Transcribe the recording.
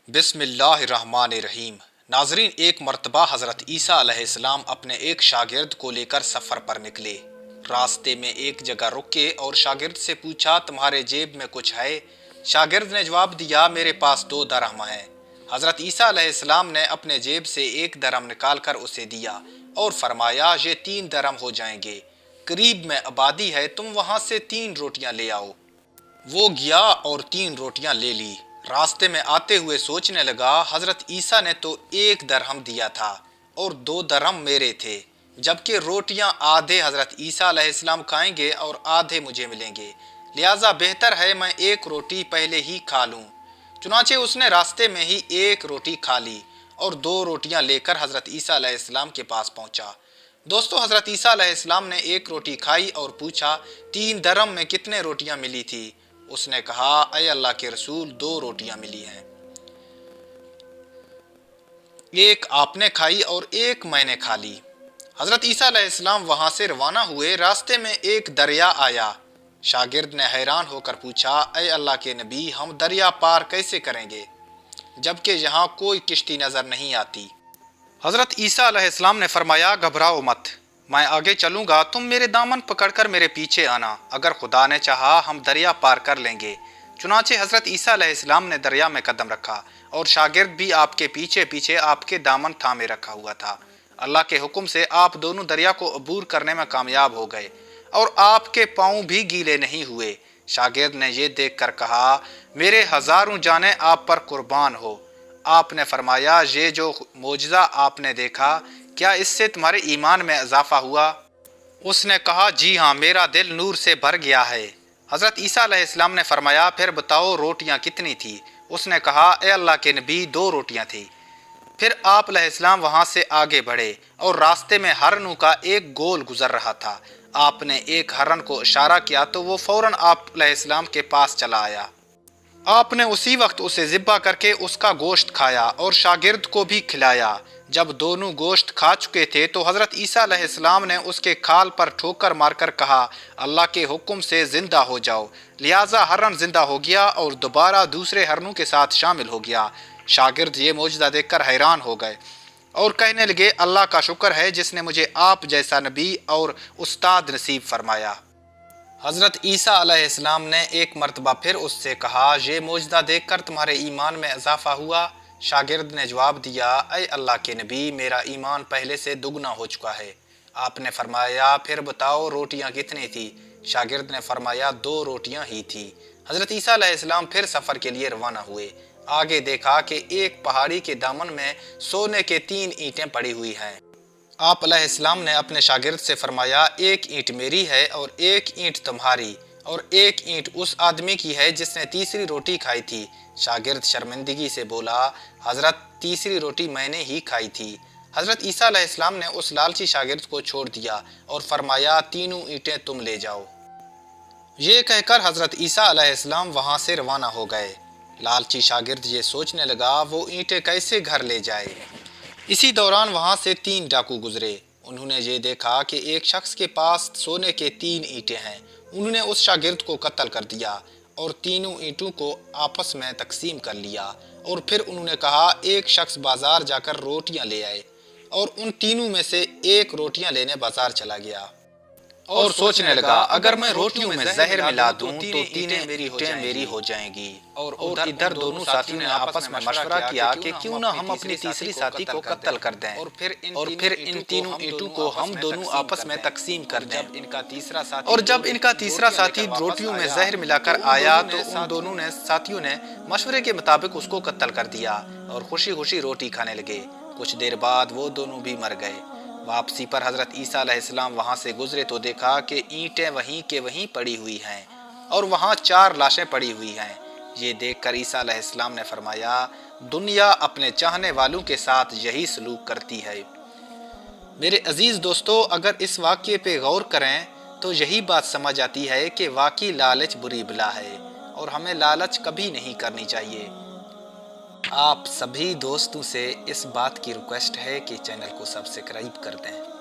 बिस्मिल्लाहिर्रहमानिर्रहीम। नाजरीन, एक मर्तबा हज़रत ईसा अलैहिस्सलाम अपने एक शागिर्द को लेकर सफ़र पर निकले। रास्ते में एक जगह रुके और शागिर्द से पूछा, तुम्हारे जेब में कुछ है? शागिर्द ने जवाब दिया, मेरे पास 2 दरहम हैं। हज़रत ईसा अलैहिस्सलाम ने अपने जेब से 1 दरहम निकाल कर उसे दिया और फरमाया, ये 3 दरहम हो जाएंगे। करीब में आबादी है, तुम वहाँ से 3 रोटियाँ ले आओ। वो गया और 3 रोटियां ले ली। रास्ते में आते हुए सोचने लगा, हजरत ईसा ने तो 1 दरहम दिया था और 2 दरहम मेरे थे, जबकि रोटियां आधे हजरत ईसा अलैहिस्सलाम खाएंगे और आधे मुझे मिलेंगे, लिहाजा बेहतर है मैं 1 रोटी पहले ही खा लूं। चुनाचे उसने रास्ते में ही 1 रोटी खा ली और 2 रोटियां लेकर हजरत ईसा अलैहिस्सलाम के पास पहुंचा। दोस्तों, हजरत ईसा अलैहिस्सलाम ने 1 रोटी खाई और पूछा, 3 दरहम में कितने रोटियां मिली थी? उसने कहा, ऐ अल्लाह के रसूल, 2 रोटियां मिली हैं। 1 आपने खाई और 1 मैंने खा ली। हजरत ईसा अलैहिस्सलाम वहां से रवाना हुए। रास्ते में एक दरिया आया। शागिर्द ने हैरान होकर पूछा, ऐ अल्लाह के नबी, हम दरिया पार कैसे करेंगे जबकि यहाँ कोई किश्ती नजर नहीं आती? हजरत ईसा अलैहिस्सलाम ने फरमाया, घबराओ मत, मैं आगे चलूंगा, तुम मेरे दामन पकड़कर मेरे पीछे आना, अगर खुदा ने चाहा हम दरिया पार कर लेंगे। चुनाचे हजरत ईसा अलैहिस्सलाम ने दरिया में कदम रखा और शागिर्द भी आपके पीछे पीछे आपके दामन थामे रखा हुआ था। अल्लाह के हुक्म से आप दोनों दरिया को अबूर करने में कामयाब हो गए और आपके पाँव भी गीले नहीं हुए। शागिर्द ने यह देख कर कहा, मेरे हजारों जाने आप पर कुर्बान हो। आपने फरमाया, ये जो मोजज़ा आपने देखा, क्या इससे तुम्हारे ईमान में इजाफा हुआ? उसने कहा, जी हाँ, मेरा दिल नूर से भर गया है। हज़रत ईसा अलैहिस्सलाम ने फरमाया, फिर बताओ रोटियां कितनी थी? उसने कहा, ए अल्लाह के नबी, 2 रोटियां थी। फिर आप अलैहिस्सलाम वहाँ से आगे बढ़े और रास्ते में हरनों का एक गोल गुजर रहा था। आपने एक हरन को इशारा किया तो वो फौरन आप अलैहिस्सलाम के पास चला आया। आपने उसी वक्त उसे ज़िब्हा करके उसका गोश्त खाया और शागिर्द को भी खिलाया। जब दोनों गोश्त खा चुके थे तो हज़रत ईसा अलैहिस्सलाम ने उसके खाल पर ठोकर मारकर कहा, अल्लाह के हुक्म से ज़िंदा हो जाओ। लिहाजा हरन ज़िंदा हो गया और दोबारा दूसरे हरनों के साथ शामिल हो गया। शागिर्द ये मौजज़ा देखकर हैरान हो गए और कहने लगे, अल्लाह का शुक्र है जिसने मुझे आप जैसा नबी और उस्ताद नसीब फरमाया। हज़रत ईसा अलैहिस्सलाम ने एक मरतबा फिर उससे कहा, ये मौजज़ा देखकर तुम्हारे ईमान में इजाफा हुआ? शागिर्द ने जवाब दिया, ऐ अल्लाह के नबी, मेरा ईमान पहले से दुगना हो चुका है। आपने फरमाया, फिर बताओ रोटियां कितनी थी? शागिर्द ने फरमाया, 2 रोटियां ही थी। हज़रत ईसा अलैहिस्सलाम फिर सफ़र के लिए रवाना हुए। आगे देखा कि एक पहाड़ी के दामन में सोने के 3 ईंटें पड़ी हुई हैं। आप अलैहिस्सलाम ने अपने शागिर्द से फरमाया, 1 ईंट मेरी है और 1 ईंट तुम्हारी और 1 ईंट उस आदमी की है जिसने तीसरी रोटी खाई थी। शागिर्द शर्मिंदगी से बोला, हजरत, तीसरी रोटी मैंने ही खाई थी। हजरत ईसा अलैहिस्सलाम ने उस लालची शागिर्द को छोड़ दिया और फरमाया, 3 ईंटें तुम ले जाओ। ये कहकर हजरत ईसा अलैहिस्सलाम वहाँ से रवाना हो गए। लालची शागिर्द ये सोचने लगा, वो ईंटें कैसे घर ले जाए। इसी दौरान वहाँ से 3 डाकू गुजरे। उन्होंने ये देखा कि एक शख्स के पास सोने के 3 ईंटें हैं। उन्होंने उस शागिर्द को कत्ल कर दिया और तीनों ईंटों को आपस में तकसीम कर लिया और फिर उन्होंने कहा, एक शख्स बाजार जाकर रोटियां ले आए और उन तीनों में से एक रोटियां लेने बाजार चला गया और सोचने लगा, अगर मैं रोटियों में जहर मिला दूं तो 3 मेरी हो जाएंगी। और इधर दोनों साथियों ने आपस में मशवरा किया कि क्यों ना हम अपनी तीसरी साथी को कत्ल कर दें और फिर इन तीनों ईंटों को हम दोनों आपस में तकसीम कर दें। जब इनका तीसरा साथी रोटियों में जहर मिलाकर आया तो उन दोनों ने साथियों ने मशवरे के मुताबिक उसको कत्ल कर दिया और खुशी खुशी रोटी खाने लगे। कुछ देर बाद वो दोनों भी मर गए। वापसी पर हज़रत ईसा अलैहिस्सलाम वहाँ से गुजरे तो देखा कि ईंटें वहीं के वहीं पड़ी हुई हैं और वहाँ 4 लाशें पड़ी हुई हैं। ये देखकर ईसा अलैहिस्सलाम ने फरमाया, दुनिया अपने चाहने वालों के साथ यही सलूक करती है। मेरे अजीज़ दोस्तों, अगर इस वाक़ये पे गौर करें तो यही बात समझ आती है कि वाकई लालच बुरी बला है और हमें लालच कभी नहीं करनी चाहिए। आप सभी दोस्तों से इस बात की रिक्वेस्ट है कि चैनल को सब्सक्राइब कर दें।